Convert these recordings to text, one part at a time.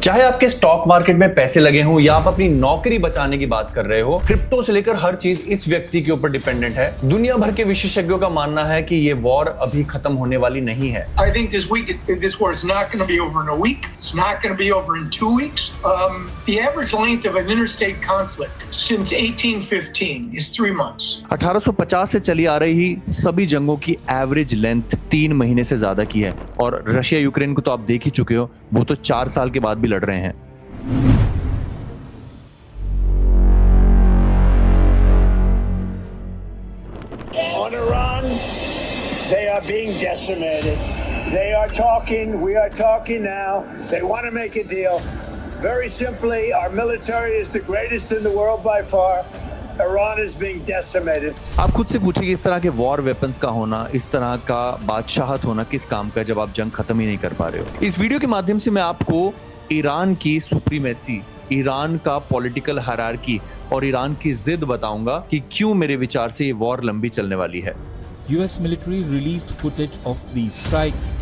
चाहे आपके stock market में पैसे लगे हों या आप अपनी नौकरी बचाने की बात कर रहे हो, क्रिप्टो से लेकर हर चीज इस व्यक्ति के ऊपर डिपेंडेंट है। दुनिया भर के विशेषज्ञों का मानना है कि ये वॉर अभी खत्म होने वाली नहीं है। I think this war is not going to be over in a week. It's not going to be over in 2 weeks. The average length of an interstate conflict since 1815 is 3 months. 1850 से चली आ रही सभी जंगों की average length 3 महीने से ज्यादा की है और रशिया यूक्रेन को तो आप देख ही चुके हो, वो तो 4 साल के बाद भी लड़ रहे हैं। On Iran, they are being decimated. They are talking, we are talking now. They want to make a deal. Very simply, our military is the greatest in the world by far. Iran is being decimated. आप खुद से पूछिए कि इस तरह के war weapons का होना, इस तरह का बादशाहत होना किस काम का जब आप जंग खत्म ही नहीं कर पा रहे हो। इस वीडियो के माध्यम से मैं आपको ईरान की सुप्रीमेसी, ईरान का पॉलिटिकल हायरार्की और ईरान की जिद बताऊंगा कि क्यों मेरे विचार से ये वॉर लंबी चलने वाली है। US military released footage of these strikes,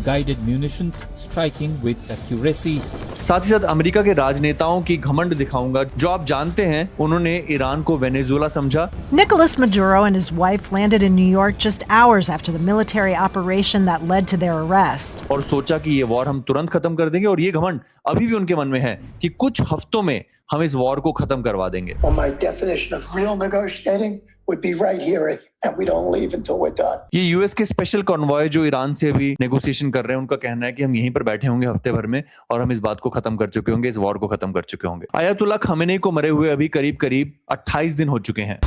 guided munitions striking with accuracy. साथ ही साथ अमेरिका के राजनेताओं की घमंड दिखाऊंगा जो आप जानते हैं उन्होंने ईरान को वेनेजुएला समझा। Nicolas Maduro and his wife landed in New York just hours after the military operation that led to their arrest. और सोचा कि ये वॉर हम तुरंत खत्म कर देंगे और ये घमंड अभी भी उनके मन में है कि कुछ हफ्तों में हम इस वॉर को खत्म करवा देंगे। Well, my definition of real negotiating would be right here, and we don't leave until we're done. ये यूएस के स्पेशल कॉन्वॉय जो ईरान से अभी नेगोशिएशन कर रहे हैं, उनका कहना है कि हम यहीं पर बैठे होंगे हफ्ते भर में और हम इस बात को खत्म कर चुके होंगे, इस वॉर को खत्म कर चुके होंगे। आयतुल्ला खमेनी को मरे हुए अभी करीब करीब 28 दिन हो चुके हैं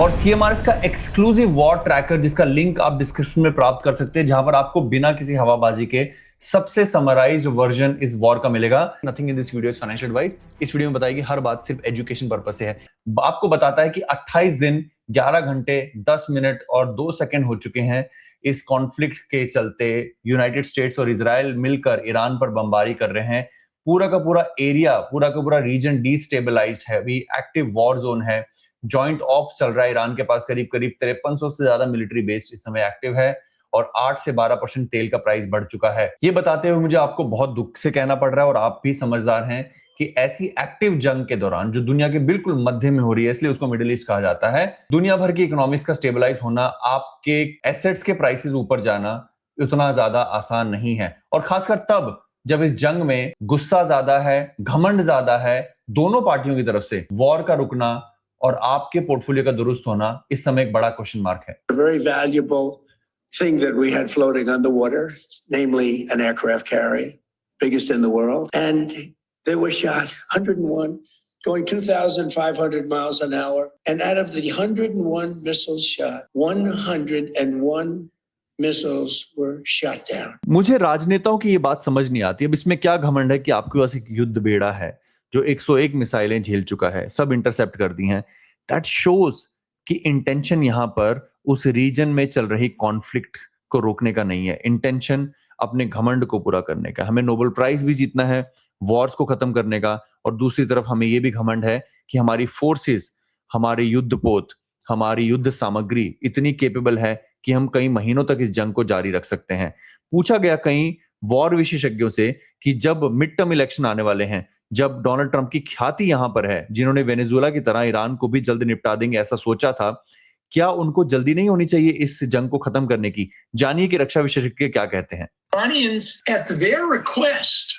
और CMRS का एक्सक्लूसिव वॉर ट्रैकर जिसका लिंक आप डिस्क्रिप्शन में प्राप्त कर सकते हैं, जहां पर आपको बिना किसी हवाबाजी के सबसे समराइज्ड वर्जन इस वॉर का मिलेगा। Nothing in this video is financial advice. इस वीडियो में बताएगी हर बात सिर्फ एजुकेशन पर्पस से है। आपको बताता है कि 28 दिन 11 घंटे 10 मिनट और 2 सेकंड हो चुके हैं इस कॉन्फ्लिक्ट के चलते। यूनाइटेड स्टेट्स और इजराइल मिलकर ईरान पर बमबारी कर रहे हैं। पूरा का पूरा एरिया, पूरा का पूरा रीजन डिस्टेबलाइज्ड है, अभी एक्टिव वॉर जोन है। जॉइंट ऑप्स चल रहा है ईरान के पास, करीब करीब 5300 से ज्यादा मिलिट्री बेस इस समय एक्टिव है और 8 से 12% तेल का प्राइस बढ़ चुका है। ये बताते हुए मुझे आपको बहुत दुख से कहना पड़ रहा है और आप भी समझदार हैं कि ऐसी एक्टिव जंग के दौरान जो दुनिया के बिल्कुल मध्य में हो रही है, इसलिए उसको मिडिल ईस्ट कहा जाता है, दुनिया भर की इकोनॉमिक्स का स्टेबलाइज होना, आपके एसेट्स के प्राइसेस ऊपर जाना उतना ज्यादा आसान नहीं है। और खासकर तब जब इस जंग में गुस्सा ज्यादा है, घमंड ज्यादा है दोनों पार्टियों की तरफ से। वॉर का रुकना और आपके पोर्टफोलियो का दुरुस्त होना इस समय एक बड़ा क्वेश्चन मार्क है। Very valuable thing that we had floating on the water, namely an aircraft carrier, biggest in the world. And they were shot, 101, going 2,500 miles an hour. And out of the 101 missiles shot, 101 missiles were shot down. मुझे राजनेताओं की ये बात समझ नहीं आती। अब इसमें क्या घमंड है कि आपके पास एक युद्ध बेड़ा है जो 101 मिसाइलें झेल चुका है, सब इंटरसेप्ट कर दी हैं। दैट शोज कि इंटेंशन यहां पर उस रीजन में चल रही कॉन्फ्लिक्ट को रोकने का नहीं है, इंटेंशन अपने घमंड को पूरा करने का। हमें नोबेल प्राइज भी जीतना है, वॉर्स को खत्म करने का, और दूसरी तरफ हमें यह भी घमंड है कि हमारी फोर्सेस, हमारे युद्धपोत, हमारी युद्ध सामग्री इतनी केपेबल है कि हम कई महीनों तक इस जंग को जारी रख सकते हैं। पूछा गया कई वॉर विशेषज्ञों से कि जब मिड टर्म इलेक्शन आने वाले हैं, जब डोनाल्ड ट्रंप की ख्याति यहां पर है, जिन्होंने वेनेजुएला की तरह ईरान को भी जल्द निपटा देंगे ऐसा सोचा था, क्या उनको जल्दी नहीं होनी चाहिए इस जंग को खत्म करने की? जानिए कि रक्षा विशेषज्ञ क्या कहते हैं। Iranians, at their request,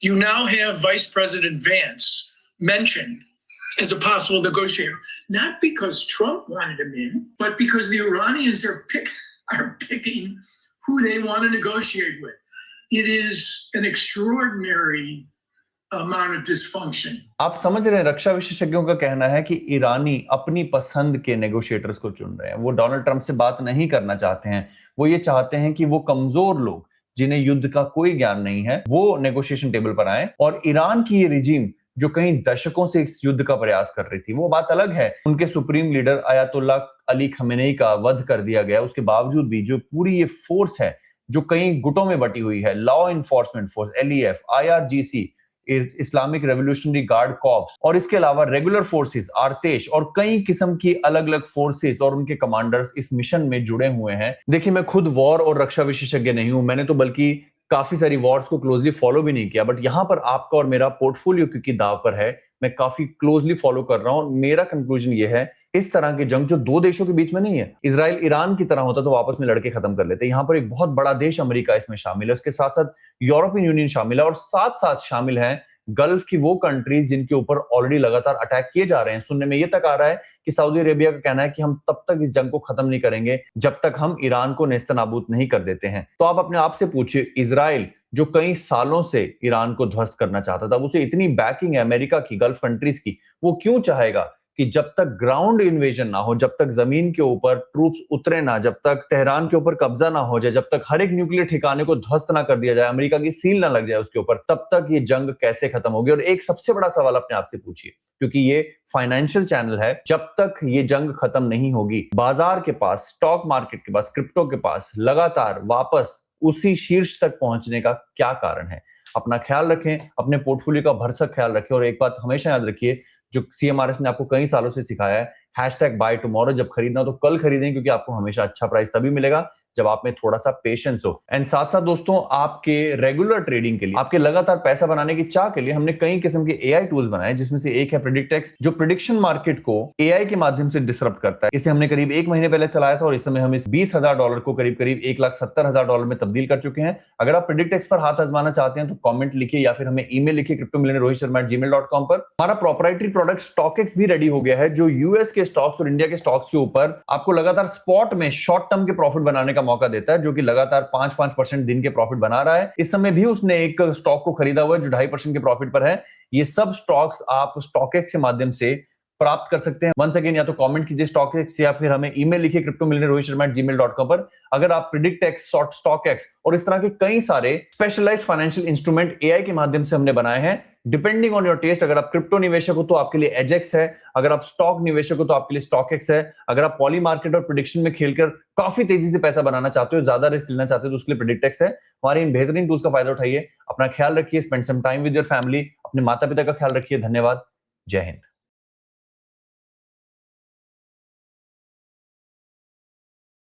you now have Vice President Vance mentioned as a possible negotiator, not because Trump wanted him in, but because the Iranians are picking who they want to negotiate with. It is an extraordinary amount of dysfunction. आप समझ रहे हैं, रक्षा विशेषज्ञों का कहना है कि ईरानी अपनी पसंद के नेगोशिएटर्स को चुन रहे हैं। वो डोनाल्ड ट्रंप से बात नहीं करना चाहते हैं। वो ये चाहते हैं कि वो कमजोर लोग जिन्हें युद्ध का कोई ज्ञान नहीं है वो नेगोशिएशन टेबल पर आए। और ईरान की ये रिजीम जो कई दशकों से इस युद्ध का प्रयास कर रही थी, वो बात अलग है। उनके supreme leader ayatollah Ali Khamenei का वध कर दिया गया, उसके बावजूद भी जो पूरी ये फोर्स है जो कई गुटों में बटी हुई है, law enforcement force, LEF, IRGC, Islamic revolutionary guard corps, और इसके अलावा रेगुलर फोर्सेस, आर्तेश और कई किस्म की अलग अलग फोर्सेस और उनके कमांडर्स इस मिशन में जुड़े हुए हैं। देखिए, मैं खुद वॉर और रक्षा विशेषज्ञ नहीं हूं, मैंने तो बल्कि काफी सारी वॉर्स को क्लोजली फॉलो भी नहीं किया, बट यहां पर आपका और मेरा पोर्टफोलियो क्योंकि दाव पर है, मैं काफी क्लोजली फॉलो कर रहा हूं। मेरा कंक्लूजन ये है, इस तरह की जंग जो दो देशों के बीच में नहीं है, इजराइल ईरान की तरह होता तो आपस में लड़के खत्म कर लेते। यहां पर एक बहुत बड़ा देश अमेरिका इसमें शामिल है, उसके साथ साथ यूरोपियन यूनियन शामिल है, और साथ साथ शामिल है गल्फ की वो कंट्रीज जिनके ऊपर ऑलरेडी लगातार अटैक किए जा रहे हैं। सुनने में ये तक आ रहा है कि सऊदी अरेबिया का कहना है कि हम तब तक इस जंग को खत्म नहीं करेंगे जब तक हम ईरान को नेस्तनाबूद नहीं कर देते हैं। तो आप अपने आप से पूछिए, इजराइल जो कई सालों से ईरान को ध्वस्त करना चाहता था, उसे इतनी बैकिंग है अमेरिका की, गल्फ कंट्रीज की, वो क्यों चाहेगा कि जब तक ग्राउंड इन्वेजन ना हो, जब तक जमीन के ऊपर ट्रूप्स उतरे ना, जब तक तेहरान के ऊपर कब्जा ना हो जाए, जब तक हर एक न्यूक्लियर ठिकाने को ध्वस्त ना कर दिया जाए, अमेरिका की सील ना लग जाए उसके ऊपर, तब तक ये जंग कैसे खत्म होगी? और एक सबसे बड़ा सवाल अपने आप से पूछिए, क्योंकि ये फाइनेंशियल चैनल है, जब तक ये जंग खत्म नहीं होगी, बाजार के पास, स्टॉक मार्केट के पास, क्रिप्टो के पास लगातार वापस उसी शीर्ष तक पहुंचने का क्या कारण है? अपना ख्याल रखें, अपने पोर्टफोलियो का भरसक ख्याल रखें, और एक बात हमेशा याद रखिए जो CMRS ने आपको कई सालों से सिखाया है, #buy tomorrow, जब खरीदना हो तो कल खरीदें, क्योंकि आपको हमेशा अच्छा प्राइस तभी मिलेगा जब आप में थोड़ा सा पेशेंस हो। एंड साथ साथ दोस्तों, आपके रेगुलर ट्रेडिंग के लिए, आपके लगातार पैसा बनाने की चाह के लिए हमने कई किस्म के AI टूल्स बनाए, जिसमें से एक है प्रेडिक्टेक्स, जो प्रेडिक्शन मार्केट को AI के माध्यम से डिसरप्ट करता है। इसे हमने करीब 1 महीने पहले चलाया था, और इस समय हम इस $20,000 को करीब करीब $1,70,000 में तब्दील कर चुके हैं। अगर आप प्रेडिक्टेक्स पर हाथ आजमाना चाहते हैं तो कॉमेंट लिखिए या फिर हमें ईमेल लिखिए cryptomillionaire@gmail.com पर। हमारा प्रोप्राइटरी प्रोडक्ट StockX भी रेडी हो गया है, जो US के स्टॉक्स और इंडिया के स्टॉक्स के ऊपर आपको लगातार स्पॉट में शॉर्ट टर्म के प्रॉफिट बनाने का मौका देता है, जो कि लगातार 5% दिन के प्रॉफिट बना रहा है। इस समय भी उसने एक स्टॉक को खरीदा हुआ है जो 2.5% के प्रॉफिट पर है। ये सब स्टॉक्स आप StockX के माध्यम से प्राप्त कर सकते हैं। वंस अगेन, या तो कमेंट कीजिए StockX या फिर हमें ईमेल लिखिए cryptomillionaire@gmail.com पर। अगर आप प्रेडिक्टेक्स, StockX और इस तरह के कई सारे स्पेशलाइज्ड फाइनेंशियल इंस्ट्रूमेंट AI के माध्यम से हमने बनाए हैं, डिपेंडिंग ऑन योर टेस्ट। अगर आप क्रिप्टो निवेशक हो तो आपके लिए एजेक्स है, अगर आप स्टॉक निवेशक हो तो आपके लिए StockX है, अगर आप पॉली मार्केट और प्रेडिक्शन में खेलकर काफी तेजी से पैसा बनाना चाहते हो, ज्यादा रिस्क लेना चाहते हो, तो उसके लिए प्रेडिक्टेक्स है। हमारे इन बेहतरीन टूल्स का फायदा उठाइए, अपना ख्याल रखिए, spend some time with your family, अपने माता पिता का ख्याल रखिए। धन्यवाद, जय हिंद।